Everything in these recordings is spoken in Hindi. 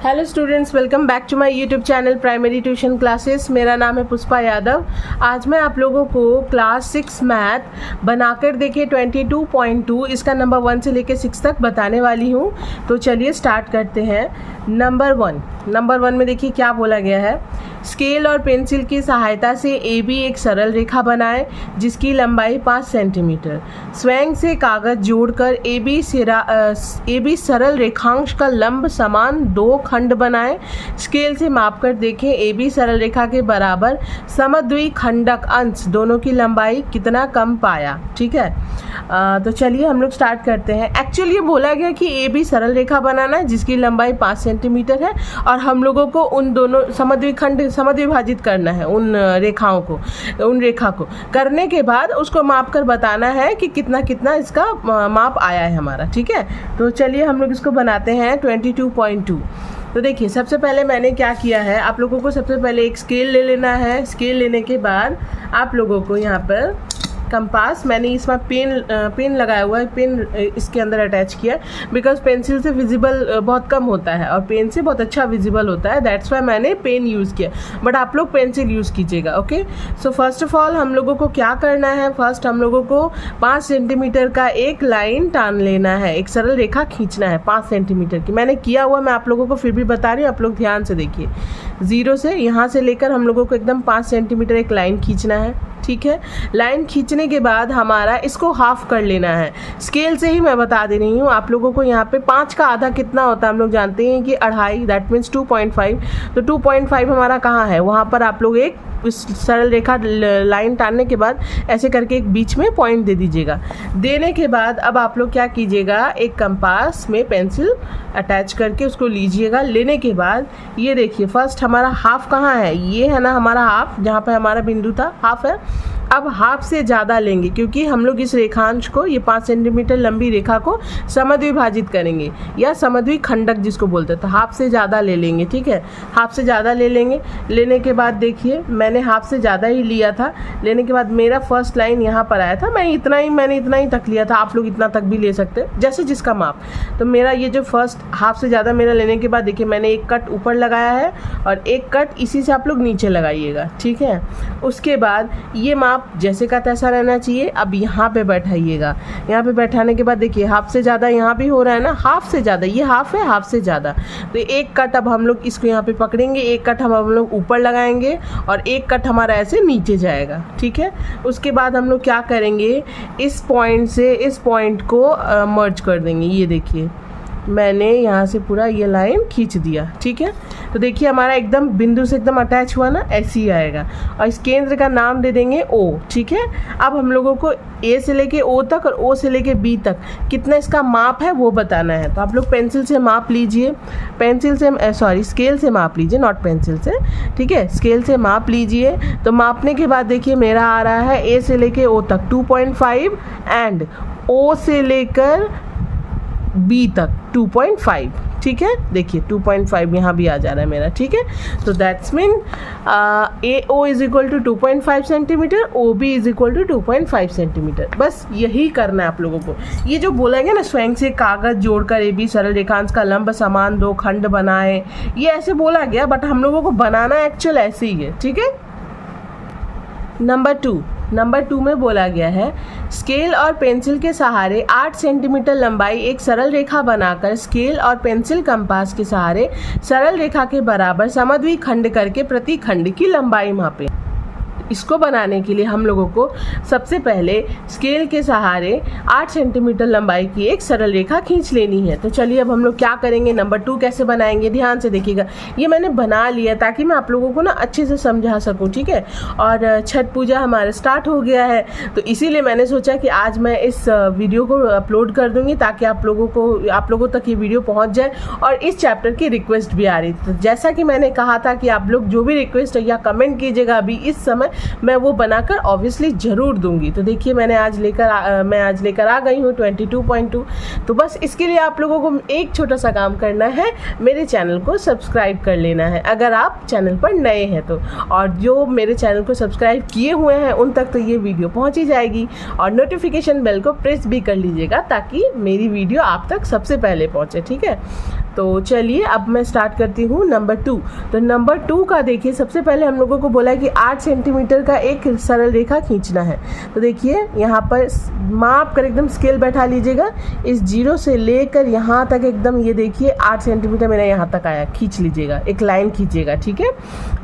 Hello students, welcome back to my YouTube channel primary tuition classes. मेरा नाम है पुष्पा यादव। आज मैं आप लोगों को क्लास 6 मैथ बनाकर देखिए 22.2 इसका नंबर 1 से लेकर 6 तक बताने वाली हूँ। तो चलिए स्टार्ट करते हैं। नंबर वन में देखिए क्या बोला गया है। स्केल और पेंसिल की सहायता से AB एक सरल रेखा बनाएं जिसकी लंबाई 5 सेंटीमीटर। स्वयं से कागज जोड़कर AB सरल रेखांश का लंब समान 2 खंड बनाएं। स्केल से मापकर देखें AB सरल रेखा के बराबर समद्विखंडक अंश दोनों की लंबाई कितना कम पाया। ठीक है, तो चलिए हम लोग स्टार्ट करते हैं। एक्चुअली ये बोला गया कि AB सरल रेखा बनाना है जिसकी लंबाई 5 सेंटीमीटर है और हम लोगों को उन दोनों समद्विभाजित करना है उन रेखा को करने के बाद उसको माप कर बताना है कि कितना कितना इसका माप आया है हमारा। ठीक है, तो चलिए हम लोग इसको बनाते हैं 22.2। तो देखिए सबसे पहले मैंने क्या किया है, आप लोगों को सबसे पहले एक स्केल ले लेना है। स्केल लेने के बाद आप लोगों को यहाँ पर कंपास, मैंने इसमें पेन लगाया हुआ है, पेन इसके अंदर अटैच किया बिकॉज पेंसिल से विजिबल बहुत कम होता है और पेन से बहुत अच्छा विजिबल होता है। दैट्स वाई मैंने पेन यूज़ किया, बट आप लोग पेंसिल यूज़ कीजिएगा। Okay, so first of all हम लोगों को क्या करना है, फर्स्ट हम लोगों को 5 सेंटीमीटर का एक लाइन टान लेना है, एक सरल रेखा खींचना है 5 सेंटीमीटर की। मैंने किया हुआ, मैं आप लोगों को फिर भी बता रही हूँ, आप लोग ध्यान से देखिए। 0 से यहाँ से लेकर हम लोगों को एकदम 5 सेंटीमीटर एक लाइन खींचना है। ठीक है, लाइन खींचने के बाद हमारा इसको हाफ कर लेना है। स्केल से ही मैं बता दे रही हूँ आप लोगों को। यहाँ पे 5 का आधा कितना होता है हम लोग जानते हैं कि 2.5, दैट मीन्स 2.5। तो 2.5 हमारा कहाँ है, वहाँ पर आप लोग एक इस सरल रेखा लाइन टानने के बाद ऐसे करके एक बीच में पॉइंट दे दीजिएगा। देने के बाद अब आप लोग क्या कीजिएगा, एक कंपास में पेंसिल अटैच करके उसको लीजिएगा। लेने के बाद ये देखिए फर्स्ट हमारा हाफ कहाँ है, ये है ना हमारा हाफ, जहाँ पे हमारा बिंदु था हाफ है। अब हाफ से ज़्यादा लेंगे क्योंकि हम लोग इस रेखांश को, ये 5 सेंटीमीटर लंबी रेखा को समद्विभाजित करेंगे या समद्विखंडक जिसको बोलते हैं, तो हाफ से ज़्यादा ले लेंगे। ठीक है, हाफ से ज़्यादा ले लेंगे। लेने के बाद देखिए मैंने हाफ से ज़्यादा ही लिया था। लेने के बाद मेरा फर्स्ट लाइन यहाँ पर आया था, मैंने इतना ही तक लिया था। आप लोग इतना तक भी ले सकते हैं जैसे जिसका माप। तो मेरा ये जो फर्स्ट हाफ से ज़्यादा मेरा लेने के बाद देखिए मैंने एक कट ऊपर लगाया है और एक कट इसी से आप लोग नीचे लगाइएगा। ठीक है, उसके बाद ये माप जैसे का तैसा रहना चाहिए। अब यहाँ पे बैठाइएगा। यहाँ पे बैठाने के बाद देखिए हाफ से ज़्यादा यहाँ भी हो रहा है ना, हाफ से ज़्यादा, ये हाफ है, हाफ से ज़्यादा। तो एक कट अब हम लोग इसको यहाँ पे पकड़ेंगे, एक कट हम लोग ऊपर लगाएंगे और एक कट हमारा ऐसे नीचे जाएगा। ठीक है, उसके बाद हम लोग क्या करेंगे, इस पॉइंट से इस पॉइंट को मर्ज कर देंगे। ये देखिए मैंने यहाँ से पूरा ये लाइन खींच दिया। ठीक है, तो देखिए हमारा एकदम बिंदु से एकदम अटैच हुआ ना, ऐसे ही आएगा। और इस केंद्र का नाम दे देंगे O। ठीक है, अब हम लोगों को A से लेके O तक और O से लेके B तक कितना इसका माप है वो बताना है। तो आप लोग पेंसिल से माप लीजिए, स्केल से माप लीजिए, नॉट पेंसिल से। ठीक है, स्केल से माप लीजिए। तो मापने के बाद देखिए मेरा आ रहा है A से लेके O तक 2.5 एंड O से लेकर B तक 2.5। ठीक है, देखिए 2.5 यहाँ भी आ जा रहा है मेरा। ठीक है, तो that's mean AO is equal to 2.5 centimetre, OB is equal to 2.5 centimetre. बस यही करना है आप लोगों को। ये जो बोला गया ना, स्वयं से कागज जोड़कर AB सरल रेखांश का लंब समान 2 खंड बनाए, ये ऐसे बोला गया बट हम लोगों को बनाना एक्चुअल ऐसे ही है। ठीक है, नंबर 2 में बोला गया है, स्केल और पेंसिल के सहारे 8 सेंटीमीटर लंबाई एक सरल रेखा बनाकर स्केल और पेंसिल कंपास के सहारे सरल रेखा के बराबर समद्विखंड करके प्रति खंड की लंबाई मापें। इसको बनाने के लिए हम लोगों को सबसे पहले स्केल के सहारे 8 सेंटीमीटर लंबाई की एक सरल रेखा खींच लेनी है। तो चलिए अब हम लोग क्या करेंगे, नंबर 2 कैसे बनाएंगे, ध्यान से देखिएगा। ये मैंने बना लिया ताकि मैं आप लोगों को ना अच्छे से समझा सकूं। ठीक है, और छठ पूजा हमारा स्टार्ट हो गया है तो इसीलिए मैंने सोचा कि आज मैं इस वीडियो को अपलोड कर दूंगी ताकि आप लोगों तक ये वीडियो पहुँच जाए। और इस चैप्टर की रिक्वेस्ट भी आ रही थी, तो जैसा कि मैंने कहा था कि आप लोग जो भी रिक्वेस्ट है या कमेंट कीजिएगा अभी इस समय, मैं वो बनाकर ऑब्वियसली ज़रूर दूंगी। तो देखिए मैं आज लेकर आ गई हूँ 22.2। तो बस इसके लिए आप लोगों को एक छोटा सा काम करना है, मेरे चैनल को सब्सक्राइब कर लेना है अगर आप चैनल पर नए हैं तो। और जो मेरे चैनल को सब्सक्राइब किए हुए हैं उन तक तो ये वीडियो पहुँच ही जाएगी। और नोटिफिकेशन बेल को प्रेस भी कर लीजिएगा ताकि मेरी वीडियो आप तक सबसे पहले पहुँचे। ठीक है, तो चलिए अब मैं स्टार्ट करती हूँ नंबर 2। तो नंबर 2 का देखिए, सबसे पहले हम लोगों को बोला है कि 8 सेंटीमीटर का एक सरल रेखा खींचना है। तो देखिए यहाँ पर माप कर एकदम स्केल बैठा लीजिएगा, इस 0 से लेकर यहाँ तक एकदम ये देखिए 8 सेंटीमीटर मेरा यहाँ तक आया, खींच लीजिएगा, एक लाइन खींचिएगा। ठीक है,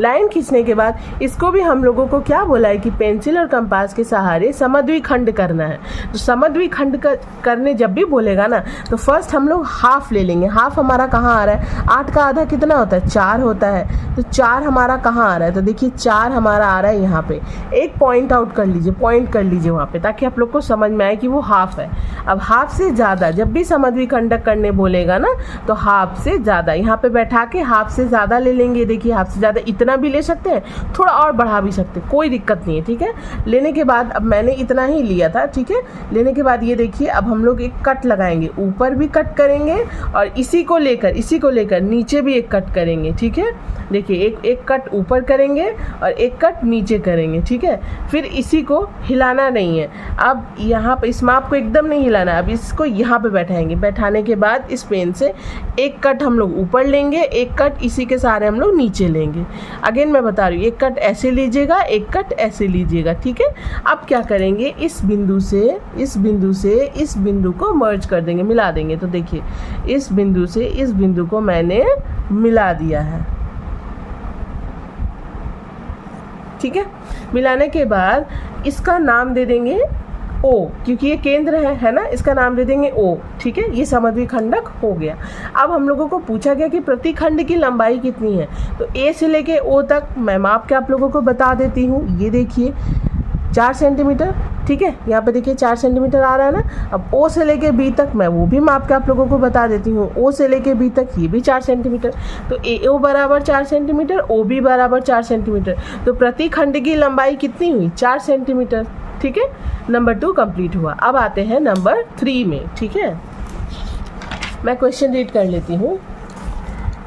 लाइन खींचने के बाद इसको भी हम लोगों को क्या बोला है कि पेंसिल और कंपास के सहारे समद्विखंड करना है। तो समद्विखंड करने जब भी बोलेगा ना, तो फर्स्ट हम लोग हाफ ले लेंगे। हाफ हमारा कहाँ आ रहा है, 8 का आधा कितना होता है, 4 होता है। तो 4 हमारा कहाँ आ रहा है, तो देखिए 4 हमारा आ रहा है यहाँ पे। एक पॉइंट आउट कर लीजिए, पॉइंट कर लीजिए वहाँ पे, ताकि आप लोग को समझ में आए कि वो हाफ है। अब हाफ से ज़्यादा जब भी समद्विखंडक करने बोलेगा ना, तो हाफ से ज़्यादा यहाँ पे बैठा के हाफ से ज़्यादा ले लेंगे। देखिए हाफ से ज़्यादा इतना भी ले सकते हैं, थोड़ा और बढ़ा भी सकते हैं, कोई दिक्कत नहीं है। ठीक है, लेने के बाद अब मैंने इतना ही लिया था। ठीक है, लेने के बाद ये देखिए अब हम लोग एक कट लगाएंगे, ऊपर भी कट करेंगे और इसी को लेकर नीचे भी एक कट करेंगे। ठीक है, देखिए एक कट ऊपर करेंगे और एक कट नीचे करेंगे। ठीक है, फिर इसी को हिलाना नहीं है। अब यहाँ पे इस माप को एकदम नहीं हिलाना है। अब इसको यहाँ पे बैठाएंगे, बैठाने के बाद इस पेन से एक कट हम लोग ऊपर लेंगे, एक कट इसी के सहारे हम लोग नीचे लेंगे। अगेन मैं बता रही हूँ, एक कट ऐसे लीजिएगा, एक कट ऐसे लीजिएगा। ठीक है, अब क्या करेंगे, इस बिंदु से इस बिंदु को मर्ज कर देंगे, मिला देंगे। तो देखिए इस बिंदु से इस बिंदु को मैंने मिला दिया है। ठीक है, मिलाने के बाद इसका नाम दे देंगे O, क्योंकि ये केंद्र है ना, इसका नाम दे देंगे O। ठीक है, ये समद्विखंडक हो गया। अब हम लोगों को पूछा गया कि प्रति खंड की लंबाई कितनी है। तो A से लेके O तक मैं माप के आप लोगों को बता देती हूँ। ये देखिए 4 सेंटीमीटर। ठीक है, यहाँ पे देखिए 4 सेंटीमीटर आ रहा है ना। अब O से लेके B तक मैं वो भी माप के आप लोगों को बता देती हूँ। O से लेके B तक ये भी 4 सेंटीमीटर। तो AO बराबर 4 सेंटीमीटर, OB बराबर 4 सेंटीमीटर। तो प्रति खंड की लंबाई कितनी हुई, 4 सेंटीमीटर। ठीक है, नंबर 2 कंप्लीट हुआ। अब आते हैं नंबर 3 में। ठीक है, मैं क्वेश्चन रीड कर लेती हूँ।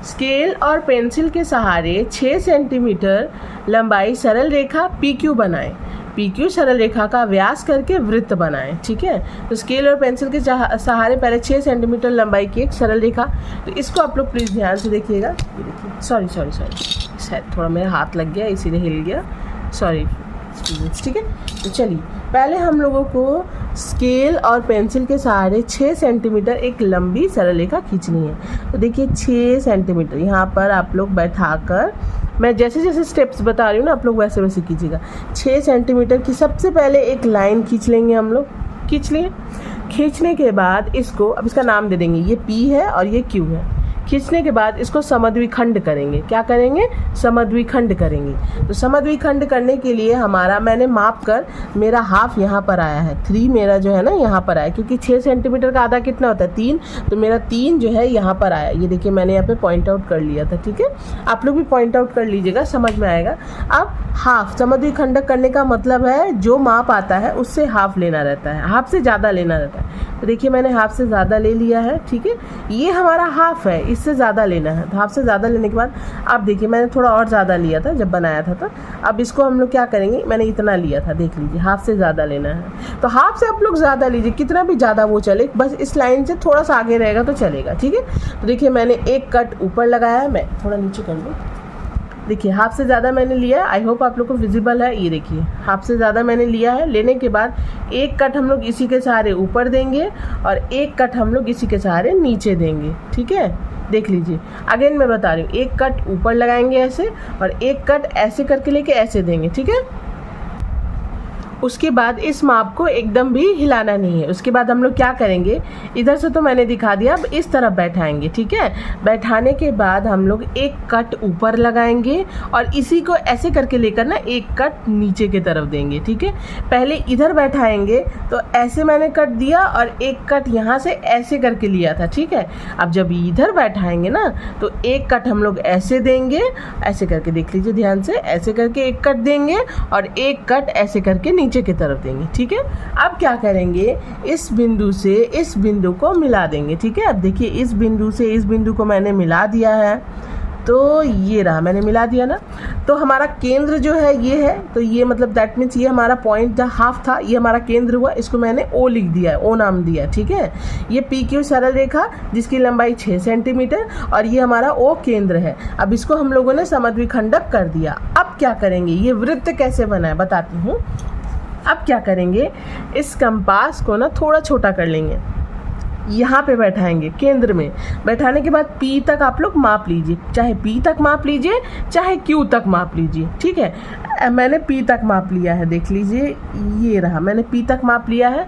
स्केल और पेंसिल के सहारे 6 सेंटीमीटर लंबाई सरल रेखा PQ बनाएं। PQ सरल रेखा का व्यास करके वृत्त बनाएं। ठीक है, तो स्केल और पेंसिल के सहारे पहले 6 सेंटीमीटर लंबाई की एक सरल रेखा। तो इसको आप लोग प्लीज़ ध्यान से देखिएगा। ये देखिए, सॉरी शायद थोड़ा मेरा हाथ लग गया इसीलिए हिल गया, सॉरी। ठीक है, तो चलिए पहले हम लोगों को स्केल और पेंसिल के सहारे 6 सेंटीमीटर एक लंबी सरल रेखा खींचनी है। तो देखिए 6 सेंटीमीटर यहाँ पर आप लोग बैठाकर, मैं जैसे जैसे स्टेप्स बता रही हूँ ना, आप लोग वैसे वैसे कीजिएगा। 6 सेंटीमीटर की सबसे पहले एक लाइन खींच लेंगे हम लोग, खींच लिए। खींचने के बाद इसको, अब इसका नाम दे देंगे, ये P है और ये Q है। खींचने के बाद इसको समद्विखंड करेंगे। क्या करेंगे, समद्विखंड करेंगे। तो समद्विखंड करने के लिए हमारा, मैंने माप कर, मेरा हाफ यहाँ पर आया है, 3 मेरा जो है ना यहाँ पर आया, क्योंकि 6 सेंटीमीटर का आधा कितना होता है, 3। तो मेरा 3 जो है यहाँ पर आया। ये देखिए मैंने यहाँ पे पॉइंट आउट कर लिया था। ठीक है, आप लोग भी पॉइंट आउट कर लीजिएगा, समझ में आएगा। अब हाफ समद्विखंडक करने का मतलब है जो माप आता है उससे हाफ लेना रहता है, हाफ से ज़्यादा लेना रहता है। तो देखिए मैंने हाफ से ज़्यादा ले लिया है। ठीक है, ये हमारा हाफ है, इससे ज़्यादा लेना है। तो हाफ से ज़्यादा लेने के बाद आप देखिए मैंने थोड़ा और ज़्यादा लिया था जब बनाया था। तो अब इसको हम लोग क्या करेंगे, मैंने इतना लिया था, देख लीजिए, हाफ से ज़्यादा लेना है। तो हाफ से आप लोग ज़्यादा लीजिए, कितना भी ज़्यादा वो चले, बस इस लाइन से थोड़ा सा आगे रहेगा तो चलेगा। ठीक है, तो देखिए मैंने एक कट ऊपर लगाया है, मैं थोड़ा नीचे कर लूँ। देखिए हाफ से ज़्यादा मैंने लिया है, आई होप आप लोग को विजिबल है। ये देखिए हाफ से ज़्यादा मैंने लिया है। लेने के बाद एक कट हम लोग इसी के सहारे ऊपर देंगे और एक कट हम लोग इसी के सहारे नीचे देंगे। ठीक है, देख लीजिए, अगेन मैं बता रही हूँ, एक कट ऊपर लगाएंगे ऐसे और एक कट ऐसे करके लेके ऐसे देंगे। ठीक है, उसके बाद इस माप को एकदम भी हिलाना नहीं है। उसके बाद हम लोग क्या करेंगे, इधर से तो मैंने दिखा दिया, अब इस तरफ बैठाएंगे। ठीक है, बैठाने के बाद हम लोग एक कट ऊपर लगाएंगे और इसी को ऐसे करके लेकर ना एक कट नीचे की तरफ देंगे। ठीक है, पहले इधर बैठाएंगे तो ऐसे मैंने कट दिया और एक कट यहाँ से ऐसे करके लिया था। ठीक है, अब जब इधर बैठाएंगे ना तो एक कट हम लोग ऐसे देंगे, ऐसे करके देख लीजिए ध्यान से, ऐसे करके एक कट देंगे और एक कट ऐसे करके नीचे की तरफ देंगे। ठीक है, अब क्या करेंगे, इस बिंदु से इस बिंदु को मिला देंगे। ठीक है, अब देखिए इस बिंदु से इस बिंदु को मैंने मिला दिया है। तो ये रहा, मैंने मिला दिया ना। तो हमारा केंद्र जो है ये है, तो ये मतलब दैट मीन्स ये हमारा पॉइंट जहाँ हाफ था ये हमारा केंद्र हुआ, इसको मैंने ओ लिख दिया है, ओ नाम दिया है, ठीक है। ये पी क्यू सरल रेखा जिसकी लंबाई 6 सेंटीमीटर और ये हमारा ओ केंद्र है। अब इसको हम लोगों ने समद्विखंडक कर दिया। अब क्या करेंगे, ये वृत्त कैसे बना है बताती हूँ। अब क्या करेंगे, इस कंपास को ना थोड़ा छोटा कर लेंगे, यहाँ पे बैठाएंगे केंद्र में। बैठाने के बाद P तक आप लोग माप लीजिए, चाहे P तक माप लीजिए चाहे Q तक माप लीजिए, ठीक है। मैंने P तक माप लिया है, देख लीजिए ये रहा, मैंने P तक माप लिया है,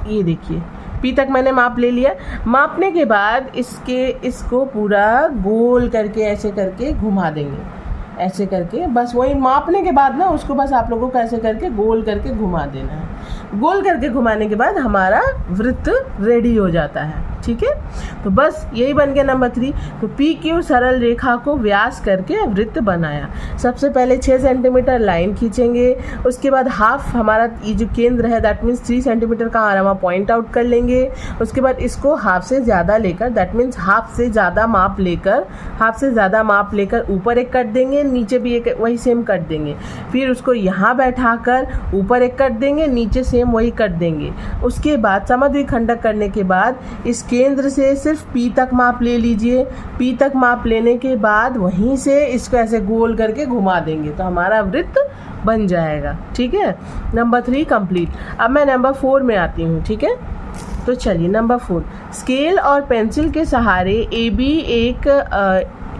ये देखिए P तक मैंने माप ले लिया। मापने के बाद इसको पूरा गोल करके ऐसे करके घुमा देंगे, ऐसे करके, बस वही मापने के बाद ना उसको बस आप लोगों को ऐसे करके गोल करके घुमा देना है। गोल करके घुमाने के बाद हमारा वृत्त रेडी हो जाता है, ठीक है। तो बस यही बन गया नंबर 3। तो पी क्यू सरल रेखा को व्यास करके वृत्त बनाया। सबसे पहले 6 सेंटीमीटर लाइन खींचेंगे, उसके बाद हाफ हमारा ये जो केंद्र है दैट मीन्स 3 सेंटीमीटर का आ रहा है वहाँ पॉइंट आउट कर लेंगे। उसके बाद इसको हाफ से ज़्यादा लेकर दैट मीन्स हाफ से ज़्यादा माप लेकर ऊपर एक कट देंगे, नीचे भी एक वही सेम कट देंगे। फिर उसको यहाँ बैठाकर ऊपर एक कट देंगे, नीचे सेम वही कट देंगे। उसके बाद समद्विखंडक करने के बाद इस केंद्र से सिर्फ P तक माप ले लीजिए। P तक माप लेने के बाद वहीं से इसको ऐसे गोल करके घुमा देंगे तो हमारा वृत्त बन जाएगा, ठीक है। Number 3 complete. अब मैं नंबर 4 में आती हूँ, ठीक है। तो चलिए नंबर 4, स्केल और पेंसिल के सहारे AB एक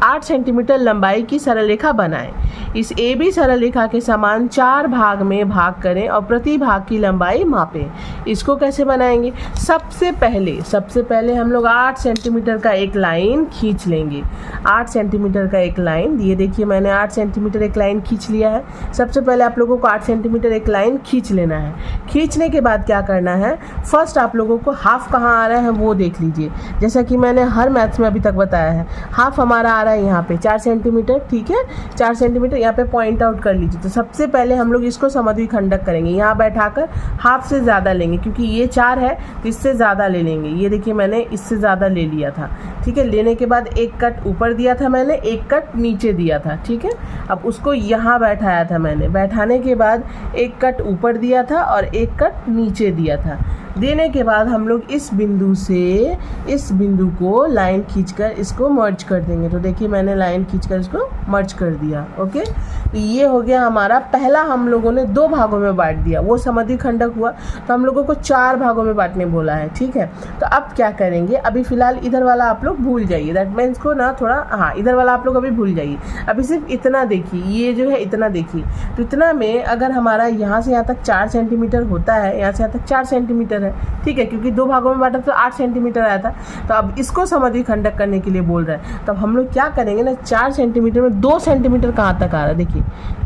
8 सेंटीमीटर लंबाई की सरल रेखा बनाएं। इस AB सरल रेखा के समान 4 भाग में भाग करें और प्रति भाग की लंबाई मापें। इसको कैसे बनाएंगे, सबसे पहले हम लोग 8 सेंटीमीटर का एक लाइन खींच लेंगे। 8 सेंटीमीटर का एक लाइन, ये देखिए मैंने 8 सेंटीमीटर एक लाइन खींच लिया है। सबसे पहले आप लोगों को 8 सेंटीमीटर एक लाइन खींच लेना है। खींचने के बाद क्या करना है, फर्स्ट आप लोगों को हाफ कहाँ आ रहा है वो देख लीजिए। जैसा कि मैंने हर मैथ्स में अभी तक बताया है, हाफ हमारा आ रहा है यहाँ पे 4 सेंटीमीटर, ठीक है। 4 सेंटीमीटर यहाँ पे पॉइंट आउट कर लीजिए। तो सबसे पहले हम लोग इसको समद्विखंडक करेंगे, यहाँ बैठाकर हाफ से ज़्यादा लेंगे क्योंकि ये 4 है तो इससे ज़्यादा ले लेंगे। ये देखिए मैंने इससे ज़्यादा ले लिया था, ठीक है। लेने के बाद एक कट ऊपर दिया था मैंने, एक कट नीचे दिया था, ठीक है। अब उसको यहाँ बैठाया था मैंने, बैठाने के बाद एक कट ऊपर दिया था और एक कट नीचे दिया था। देने के बाद हम लोग इस बिंदु से इस बिंदु को लाइन खींचकर इसको मर्ज कर देंगे। तो देखिए मैंने लाइन खींचकर इसको मर्ज कर दिया, ओके। तो ये हो गया हमारा पहला, हम लोगों ने 2 भागों में बांट दिया, वो समद्विखंडक हुआ। तो हम लोगों को 4 भागों में बांटने बोला है, ठीक है। तो अब क्या करेंगे, अभी फ़िलहाल इधर वाला आप लोग भूल जाइए, दैट मीन्स को ना थोड़ा, हाँ इधर वाला आप लोग अभी भूल जाइए। अभी सिर्फ इतना देखिए, ये जो है इतना देखिए। तो इतना में अगर हमारा यहाँ से यहाँ तक 4 सेंटीमीटर होता है, यहाँ से यहाँ तक 4 सेंटीमीटर है, ठीक है, क्योंकि 2 भागों में बांटा तो 8 सेंटीमीटर आया था। तो अब इसको समद्विखंडक करने के लिए बोल रहा है। तो अब हम लोग क्या करेंगे ना, 4 सेंटीमीटर में 2 सेंटीमीटर कहाँ तक आ रहा है, देखिए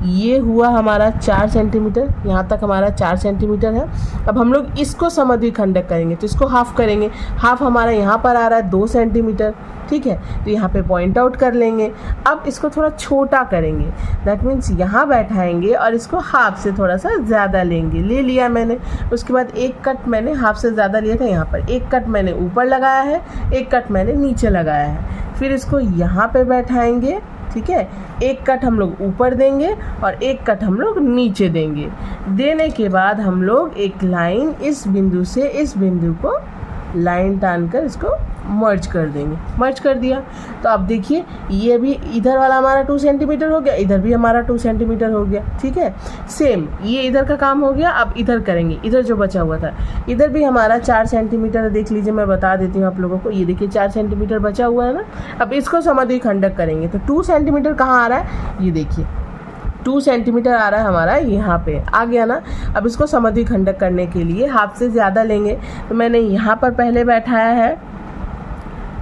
ये हुआ हमारा 4 सेंटीमीटर, यहाँ तक हमारा 4 सेंटीमीटर है। अब हम लोग इसको समद्विखंडक करेंगे तो इसको हाफ करेंगे। हाफ हमारा यहाँ पर आ रहा है 2 सेंटीमीटर, ठीक है। तो यहाँ पे पॉइंट आउट कर लेंगे। अब इसको थोड़ा छोटा करेंगे, दैट मीन्स यहाँ बैठाएंगे और इसको हाफ से थोड़ा सा ज़्यादा लेंगे, ले लिया मैंने। उसके बाद एक कट मैंने हाफ से ज़्यादा लिया था, यहाँ पर एक कट मैंने ऊपर लगाया है, एक कट मैंने नीचे लगाया है। फिर इसको यहाँ पे बैठाएंगे, ठीक है। एक कट हम लोग ऊपर देंगे और एक कट हम लोग नीचे देंगे। देने के बाद हम लोग एक लाइन इस बिंदु से इस बिंदु को लाइन टानकर इसको मर्ज कर देंगे। मर्ज कर दिया तो अब देखिए ये भी इधर वाला हमारा 2 सेंटीमीटर हो गया, इधर भी हमारा 2 सेंटीमीटर हो गया, ठीक है। सेम ये इधर का काम हो गया। अब इधर करेंगे, इधर जो बचा हुआ था, इधर भी हमारा 4 सेंटीमीटर देख लीजिए, मैं बता देती हूँ आप लोगों को। ये देखिए 4 सेंटीमीटर बचा हुआ है ना। अब इसको समद्विखंडक करेंगे तो 2 सेंटीमीटर कहाँ आ रहा है, ये देखिए 2 सेंटीमीटर आ रहा है हमारा, यहाँ पे आ गया ना। अब इसको समद्विखंडक करने के लिए हाफ से ज़्यादा लेंगे। तो मैंने यहाँ पर पहले बैठाया है,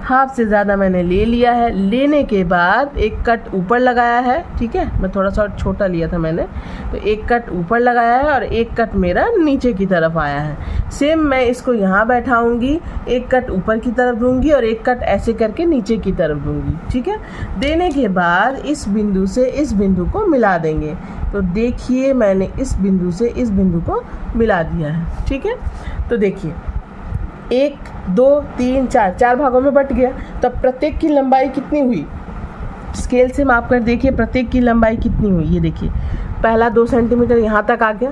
हाफ से ज़्यादा मैंने ले लिया है। लेने के बाद एक कट ऊपर लगाया है, ठीक है। मैं थोड़ा सा छोटा लिया था मैंने, तो एक कट ऊपर लगाया है और एक कट मेरा नीचे की तरफ आया है। सेम मैं इसको यहाँ बैठाऊंगी, एक कट ऊपर की तरफ दूंगी और एक कट ऐसे करके नीचे की तरफ दूंगी, ठीक है। देने के बाद इस बिंदु से इस बिंदु को मिला देंगे। तो देखिए मैंने इस बिंदु से इस बिंदु को मिला दिया है, ठीक है। तो देखिए 1 2 3 4 भागों में बट गया। तो प्रत्येक की लंबाई कितनी हुई, स्केल से माप कर देखिए प्रत्येक की लंबाई कितनी हुई। ये देखिए पहला 2 सेंटीमीटर यहाँ तक आ गया,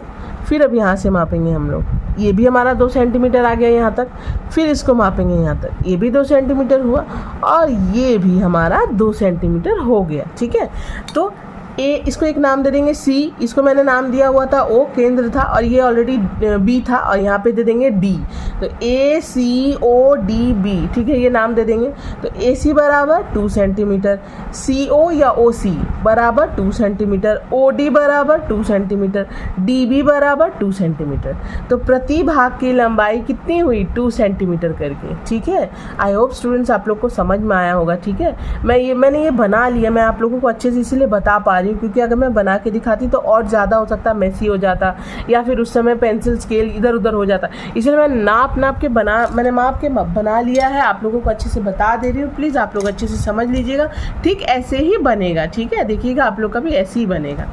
फिर अब यहाँ से मापेंगे हम लोग, ये भी हमारा 2 सेंटीमीटर आ गया यहाँ तक, फिर इसको मापेंगे यहाँ तक, ये भी 2 सेंटीमीटर हुआ और ये भी हमारा 2 सेंटीमीटर हो गया। ठीक है, तो ए, इसको एक नाम दे देंगे सी, इसको मैंने नाम दिया हुआ था ओ, केंद्र था, और ये ऑलरेडी बी था, और यहाँ पे दे देंगे डी, तो ए सी ओ डी बी। ठीक है, ये नाम दे देंगे। तो ए सी बराबर 2 सेंटीमीटर, सी ओ या ओ सी बराबर 2 सेंटीमीटर, ओ डी बराबर 2 सेंटीमीटर, डी बी बराबर 2 सेंटीमीटर। तो प्रति भाग की लंबाई कितनी हुई? 2 सेंटीमीटर करके। ठीक है, आई होप स्टूडेंट्स आप लोग को समझ में आया होगा। ठीक है, मैंने ये बना लिया, मैं आप लोगों को अच्छे से इसीलिए बता पा रही हूँ क्योंकि अगर मैं बना के दिखाती तो और ज़्यादा हो सकता, मेसी हो जाता, या फिर उस समय पेंसिल स्केल इधर उधर हो जाता। इसलिए मैं नाप के मैंने माप के बना लिया है, आप लोगों को अच्छे से बता दे रही हूँ। प्लीज़ आप लोग अच्छे से समझ लीजिएगा, ठीक ऐसे ही बनेगा। ठीक है, देखिएगा आप लोग का भी ऐसे ही बनेगा।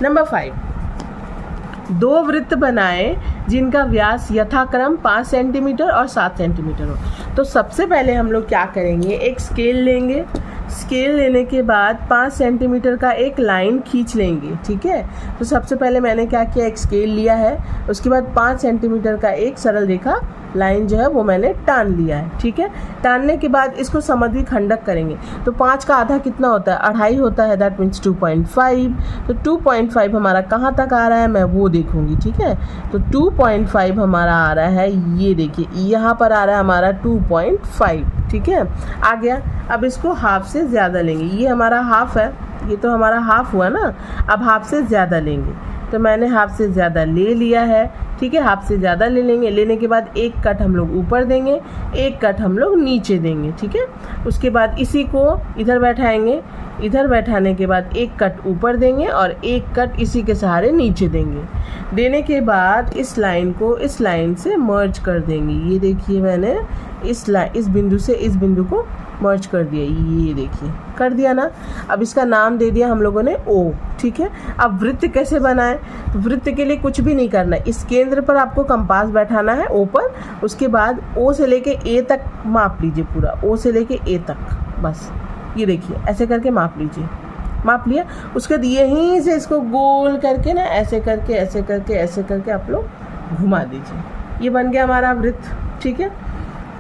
नंबर 5, 2 वृत्त बनाएं जिनका व्यास यथाक्रम 5 सेंटीमीटर और 7 सेंटीमीटर हो। तो सबसे पहले हम लोग क्या करेंगे, एक स्केल लेंगे, स्केल लेने के बाद 5 सेंटीमीटर का एक लाइन खींच लेंगे। ठीक है, तो सबसे पहले मैंने क्या किया, एक स्केल लिया है, उसके बाद 5 सेंटीमीटर का एक सरल रेखा लाइन जो है वो मैंने टान लिया है। ठीक है, टानने के बाद इसको समद्वि खंडक करेंगे। तो 5 का आधा कितना होता है? 2.5 होता है, दैट मीन्स 2.5। तो 2.5 हमारा कहाँ तक आ रहा है मैं वो देखूंगी। ठीक है, तो 2.5 हमारा आ रहा है, ये देखिए यहाँ पर आ रहा है हमारा 2.5। ठीक है, आ गया। अब इसको हाफ से ज़्यादा लेंगे, ये हमारा हाफ है, ये तो हमारा हाफ हुआ ना, अब हाफ से ज़्यादा लेंगे। तो मैंने हाफ से ज़्यादा ले लिया है। ठीक है, हाफ से ज़्यादा ले लेंगे, लेने के बाद एक कट हम लोग ऊपर देंगे, एक कट हम लोग नीचे देंगे। ठीक है, उसके बाद इसी को इधर बैठाएंगे, इधर बैठाने के बाद एक कट ऊपर देंगे और एक कट इसी के सहारे नीचे देंगे। देने के बाद इस लाइन को इस लाइन से मर्ज कर देंगे। ये देखिए मैंने इस बिंदु से इस बिंदु को मर्ज कर दिया, ये देखिए कर दिया ना। अब इसका नाम दे दिया हम लोगों ने ओ। ठीक है, अब वृत्त कैसे बनाएं? तो वृत्त के लिए कुछ भी नहीं करना है, इस केंद्र पर आपको कंपास बैठाना है ओ पर, उसके बाद ओ से लेके ए तक माप लीजिए, पूरा ओ से लेके ए तक, बस ये देखिए ऐसे करके माप लीजिए। माप लिया, उसके बाद यहीं से इसको गोल करके ना ऐसे करके ऐसे करके ऐसे करके आप लोग घुमा दीजिए, ये बन गया हमारा वृत्त। ठीक है,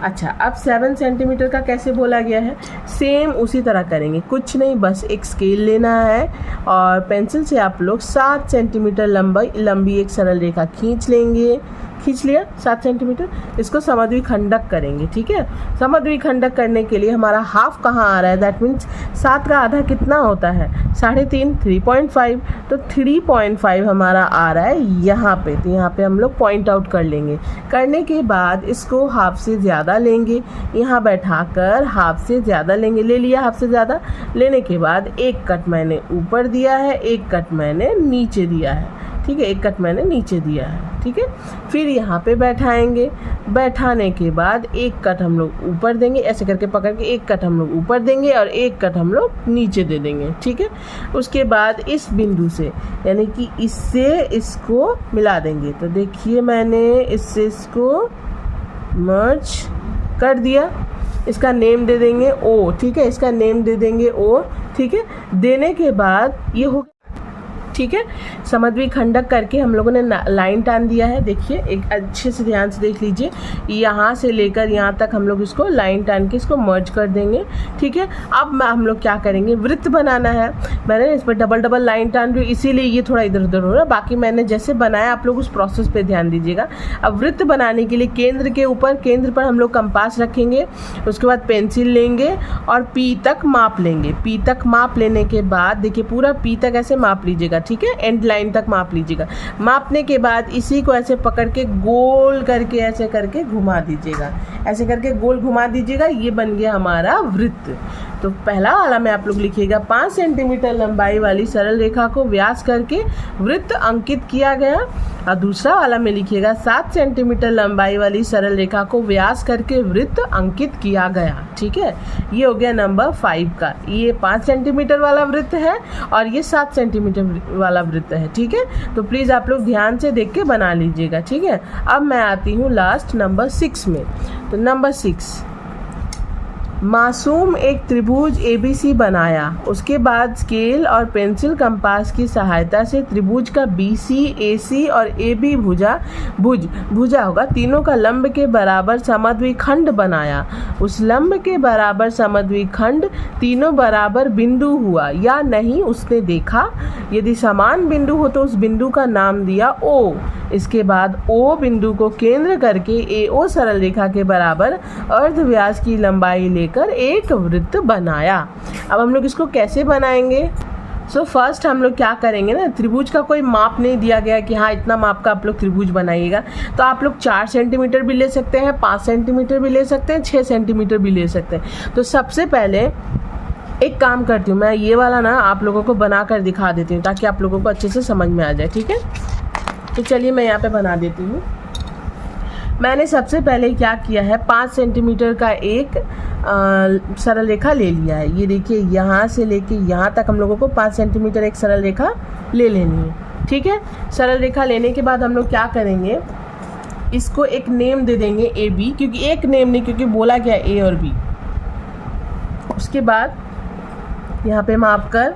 अच्छा अब 7 सेंटीमीटर का कैसे बोला गया है, सेम उसी तरह करेंगे, कुछ नहीं, बस एक स्केल लेना है और पेंसिल से आप लोग 7 सेंटीमीटर लंबी एक सरल रेखा खींच लेंगे। खींच लिया 7 सेंटीमीटर, इसको समद्वि खंडक करेंगे। ठीक है, समद्वि खंडक करने के लिए हमारा हाफ कहाँ आ रहा है, दैट मीन्स 7 का आधा कितना होता है, 3.5, 3.5, तो 3.5 हमारा आ रहा है यहाँ पे। तो यहाँ पे हम लोग पॉइंट आउट कर लेंगे। करने के बाद इसको हाफ से ज़्यादा लेंगे, यहाँ बैठाकर हाफ से ज़्यादा लेंगे, ले लिया हाफ से ज़्यादा। लेने के बाद एक कट मैंने ऊपर दिया है, एक कट मैंने नीचे दिया है। ठीक है, एक कट मैंने नीचे दिया है। ठीक है, फिर यहाँ पे बैठाएंगे, बैठाने के बाद एक कट हम लोग ऊपर देंगे, ऐसे करके पकड़ के एक कट हम लोग ऊपर देंगे और एक कट हम लोग नीचे दे देंगे। ठीक है, उसके बाद इस बिंदु से यानी कि इससे इसको मिला देंगे। तो देखिए मैंने इससे इसको मर्ज कर दिया, इसका नेम दे देंगे ओ। ठीक है, इसका नेम दे देंगे ओ। ठीक है, देने के बाद ये हो, ठीक है, समद्वि खंडक करके हम लोगों ने लाइन टान दिया है। देखिए एक अच्छे से ध्यान से देख लीजिए, यहाँ से लेकर यहाँ तक हम लोग इसको लाइन टान के इसको मर्ज कर देंगे। ठीक है, अब हम लोग क्या करेंगे, वृत्त बनाना है। मैंने इस पर डबल लाइन टान दी, इसीलिए ये थोड़ा इधर उधर हो रहा है, बाकी मैंने जैसे बनाया आप लोग उस प्रोसेस पे ध्यान दीजिएगा। अब वृत्त बनाने के लिए केंद्र के ऊपर, केंद्र पर हम लोग कंपास रखेंगे, उसके बाद पेंसिल लेंगे और पी तक माप लेंगे। पी तक माप लेने के बाद देखिए पूरा पी तक ऐसे माप लीजिएगा। ठीक है, एंड लाइन तक माप लीजिएगा। मापने के बाद इसी को ऐसे पकड़ के गोल करके ऐसे करके घुमा दीजिएगा, ऐसे करके गोल घुमा दीजिएगा, ये बन गया हमारा वृत्त। तो पहला वाला में आप लोग लिखिएगा 5 सेंटीमीटर लंबाई वाली सरल रेखा को व्यास करके वृत्त अंकित किया गया, और दूसरा वाला में लिखिएगा 7 सेंटीमीटर लंबाई वाली सरल रेखा को व्यास करके वृत्त अंकित किया गया। ठीक है, ये हो गया नंबर 5 का। ये 5 सेंटीमीटर वाला वृत्त है और ये 7 सेंटीमीटर वाला वृत्त है। ठीक है, तो प्लीज़ आप लोग ध्यान से देख के बना लीजिएगा। ठीक है, अब मैं आती हूँ लास्ट नंबर 6 में। तो नंबर 6 मासूम एक त्रिभुज ABC बनाया। उसके बाद स्केल और पेंसिल कंपास की सहायता से त्रिभुज का BC, AC और AB भुजा होगा तीनों का लंब के बराबर समद्विखंड बनाया। उस लंब के बराबर समद्विखंड तीनों बराबर बिंदु हुआ या नहीं उसने देखा। यदि समान बिंदु हो तो उस बिंदु का नाम दिया O। इसके बाद O बिंदु को केंद्र करके AO सरल रेखा के बराबर अर्धव्यास की लंबाई लेकर एक वृत्त बनाया। अब हम लोग इसको कैसे बनाएंगे? फर्स्ट हम लोग क्या करेंगे ना, त्रिभुज का कोई माप नहीं दिया गया कि हाँ इतना माप का आप लोग त्रिभुज बनाइएगा, तो आप लोग 4 सेंटीमीटर भी ले सकते हैं, 5 सेंटीमीटर भी ले सकते हैं, 6 सेंटीमीटर भी ले सकते हैं। तो सबसे पहले एक काम करती हूँ, मैं ये वाला ना आप लोगों को बना कर दिखा देती हूँ ताकि आप लोगों को अच्छे से समझ में आ जाए। ठीक है, तो चलिए मैं यहाँ पे बना देती हूँ। मैंने सबसे पहले क्या किया है, 5 सेंटीमीटर का एक सरल रेखा ले लिया है। ये देखिए यहाँ से लेके यहाँ तक हम लोगों को 5 सेंटीमीटर एक सरल रेखा ले लेनी है। ठीक है, सरल रेखा लेने के बाद हम लोग क्या करेंगे, इसको एक नेम दे देंगे AB, क्योंकि एक नेम नहीं, क्योंकि बोला गया A और B। उसके बाद यहाँ पे माप कर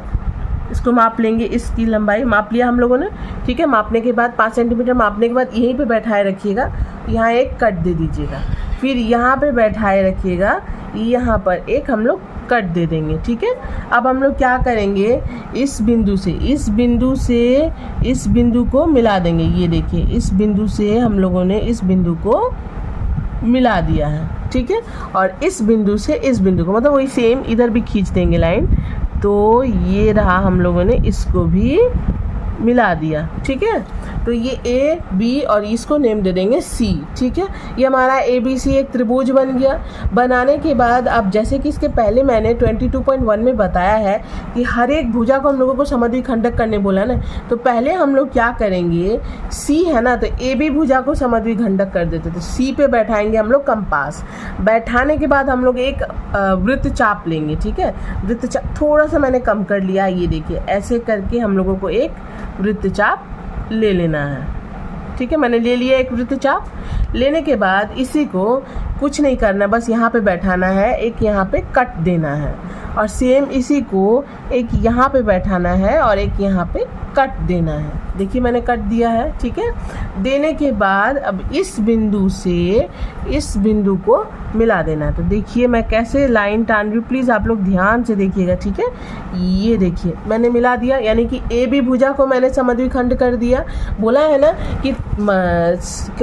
इसको माप लेंगे, इसकी लंबाई माप लिया हम लोगों ने। ठीक है, मापने के बाद 5 सेंटीमीटर मापने के बाद यहीं पे बैठाए रखिएगा, यहाँ एक कट दे दीजिएगा। फिर यहाँ पे बैठाए रखिएगा, यहाँ पर एक हम लोग कट दे देंगे। ठीक है, अब हम लोग क्या करेंगे, इस बिंदु से इस बिंदु को मिला देंगे। ये देखिए इस बिंदु से हम लोगों ने इस बिंदु को मिला दिया है। ठीक है, और इस बिंदु से इस बिंदु को, मतलब वही सेम इधर भी खींच देंगे लाइन। तो ये रहा, हम लोगों ने इसको भी मिला दिया। ठीक है, तो ये A B और इसको नेम दे देंगे C। ठीक है, ये हमारा ABC एक त्रिभुज बन गया। बनाने के बाद अब जैसे कि इसके पहले मैंने 22.1 में बताया है कि हर एक भुजा को हम लोगों को समद्विखंडक करने बोला ना, तो पहले हम लोग क्या करेंगे, C है ना, तो AB भुजा को समद्विखंडक कर देते, तो C पे बैठाएंगे हम लोग कंपास। बैठाने के बाद हम लोग एक वृत्त चाप लेंगे। ठीक है, वृत्त चाप थोड़ा सा मैंने कम कर लिया, ये देखिए ऐसे करके हम लोगों को एक वृत्तचाप ले लेना है। ठीक है, मैंने ले लिया एक वृत्तचाप। लेने के बाद इसी को कुछ नहीं करना, बस यहाँ पे बैठाना है, एक यहाँ पे कट देना है, और सेम इसी को एक यहाँ पे बैठाना है और एक यहाँ पे कट देना है। देखिए मैंने कट दिया है। ठीक है, देने के बाद अब इस बिंदु से इस बिंदु को मिला देना है। तो देखिए मैं कैसे लाइन टान रही हूँ, प्लीज़ आप लोग ध्यान से देखिएगा। ठीक है, ये देखिए मैंने मिला दिया, यानी कि AB भुजा को मैंने समद्विखंड कर दिया। बोला है ना कि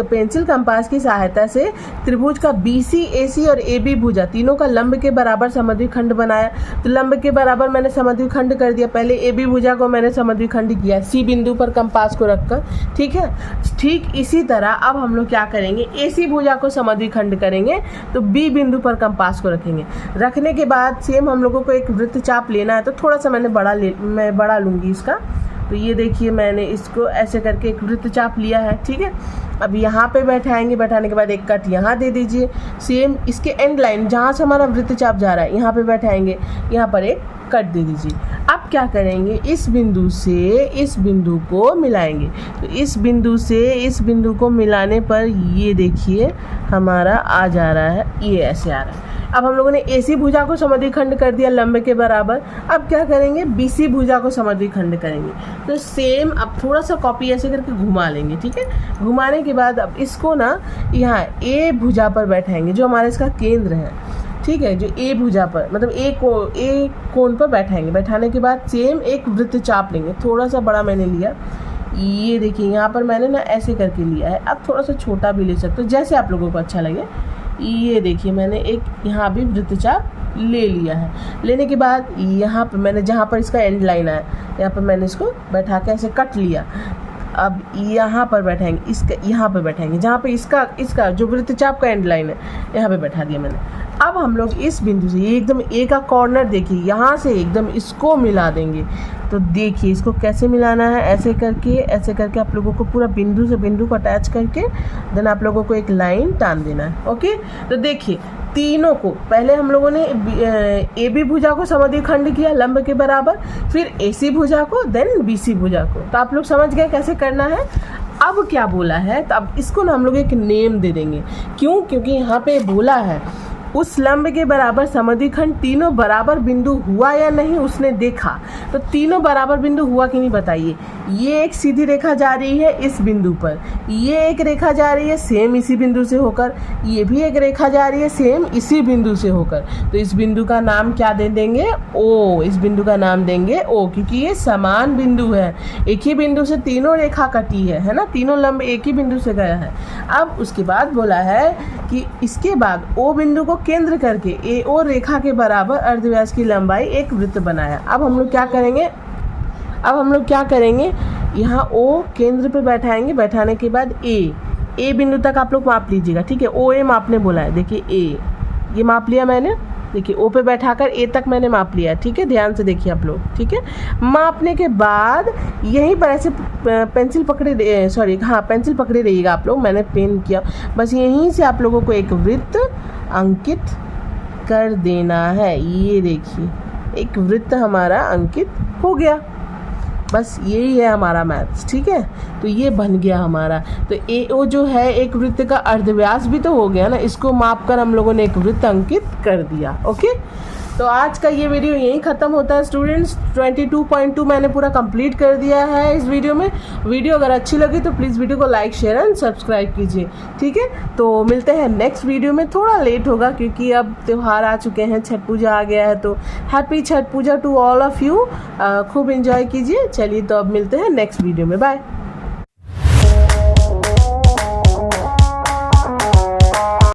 पेंसिल कंपास की सहायता से त्रिभुज का BC, AC और AB भुजा तीनों का लंब के बराबर समद्विखंड बनाया। तो लंब के बराबर मैंने समद्विखंड कर दिया। पहले AB भुजा को मैंने समद्विखंड किया C बिंदु पर कंपास को रखकर। ठीक है, ठीक इसी तरह अब हम लोग क्या करेंगे, AC भुजा को समद्विखंड करेंगे, तो B बिंदु पर कंपास को रखेंगे। रखने के बाद सेम हम लोगों को एक वृत्तचाप लेना है, तो थोड़ा सा मैं बड़ा लूँगी इसका। तो ये देखिए मैंने इसको ऐसे करके एक वृत्तचाप लिया है। ठीक है, अब यहाँ पे बैठाएंगे, बैठाने के बाद एक कट यहाँ दे दीजिए। सेम इसके एंड लाइन जहाँ से हमारा वृत्तचाप जा रहा है यहाँ पे बैठाएंगे, यहाँ पर एक कट दे दीजिए। अब क्या करेंगे, इस बिंदु से इस बिंदु को मिलाएंगे। तो इस बिंदु से इस बिंदु को मिलाने पर ये देखिए हमारा आ जा रहा है, ये ऐसे आ रहा है। अब हम लोगों ने AC भुजा को समद्विखंड कर दिया लंब के बराबर। अब क्या करेंगे, BC भुजा को समद्विखंड करेंगे। तो सेम अब थोड़ा सा कॉपी ऐसे करके घुमा लेंगे। ठीक है, घुमाने के बाद अब इसको ना यहाँ A भुजा पर बैठाएंगे, जो हमारा इसका केंद्र है। ठीक है, जो A भुजा पर मतलब A कोण पर बैठाएंगे। बैठाने के बाद सेम एक वृत्तचाप लेंगे, थोड़ा सा बड़ा मैंने लिया। ये देखिए यहाँ पर मैंने ना ऐसे करके लिया है, अब थोड़ा सा छोटा भी ले सकते हो, जैसे आप लोगों को अच्छा लगे। ये देखिए मैंने एक यहाँ भी वृत्तचाप ले लिया है। लेने के बाद यहाँ पर मैंने जहाँ पर इसका एंड लाइन है, यहाँ पर मैंने इसको बैठा के ऐसे कट लिया। अब यहाँ पर बैठाएंगे, इसका यहाँ पे बैठाएंगे जहाँ पे इसका जो वृत्तचाप का एंड लाइन है, यहाँ पे बैठा दिया मैंने। अब हम लोग इस बिंदु से ये एकदम A का कॉर्नर देखिए, यहाँ से एकदम इसको मिला देंगे। तो देखिए इसको कैसे मिलाना है, ऐसे करके आप लोगों को पूरा बिंदु से बिंदु को अटैच करके देन आप लोगों को एक लाइन टान देना है। ओके, तो देखिए तीनों को पहले हम लोगों ने AB भुजा को समद्विखंड किया लंब के बराबर, फिर AC भुजा को, देन BC भुजा को। तो आप लोग समझ गए कैसे करना है। अब क्या बोला है, तो अब इसको ना हम लोग एक नेम दे देंगे। क्यों, क्योंकि यहाँ पे बोला है उस लंब के बराबर समद्विखंड तीनों बराबर बिंदु हुआ या नहीं उसने देखा। तो तीनों बराबर बिंदु हुआ कि नहीं बताइए। ये एक सीधी रेखा जा रही है इस बिंदु पर, ये एक रेखा जा रही है सेम इसी बिंदु से होकर, ये भी एक रेखा जा रही है सेम इसी बिंदु से होकर। तो इस बिंदु का नाम क्या दे देंगे? ओ। इस बिंदु का नाम देंगे ओ, क्योंकि ये समान बिंदु है। एक ही बिंदु से तीनों रेखा कटी है ना, तीनों लंब एक ही बिंदु से गया है। अब उसके बाद बोला है कि इसके बाद ओ बिंदु को केंद्र करके ए ओ रेखा के बराबर अर्धव्यास की लंबाई एक वृत्त बनाया। अब हम लोग क्या करेंगे, यहाँ ओ केंद्र पे बैठाएंगे, बैठाने के बाद ए बिंदु तक आप लोग माप लीजिएगा, ठीक है। ओ ए मापने बोला है, देखिए ए ये माप लिया मैंने, देखिए ओ पे बैठाकर ए तक मैंने माप लिया, ठीक है। ध्यान से देखिए आप लोग, ठीक है। मापने के बाद यहीं पर ऐसे पेंसिल पकड़े रहिएगा आप लोग, मैंने पेन किया, बस यहीं से आप लोगों को एक वृत्त अंकित कर देना है। ये देखिए एक वृत्त हमारा अंकित हो गया, बस यही है हमारा मैथ्स, ठीक है। तो ये बन गया हमारा। तो ए ओ जो है एक वृत्त का अर्धव्यास भी तो हो गया ना, इसको माप कर हम लोगों ने एक वृत्त अंकित कर दिया। ओके, तो आज का ये वीडियो यहीं ख़त्म होता है स्टूडेंट्स। 22.2 मैंने पूरा कंप्लीट कर दिया है इस वीडियो में। वीडियो अगर अच्छी लगी तो प्लीज़ वीडियो को लाइक शेयर एंड सब्सक्राइब कीजिए, ठीक है। तो मिलते हैं नेक्स्ट वीडियो में, थोड़ा लेट होगा क्योंकि अब त्यौहार आ चुके हैं, छठ पूजा आ गया है। तो happy Chhath Puja to all of you, खूब एंजॉय कीजिए। चलिए तो अब मिलते हैं नेक्स्ट वीडियो में, बाय।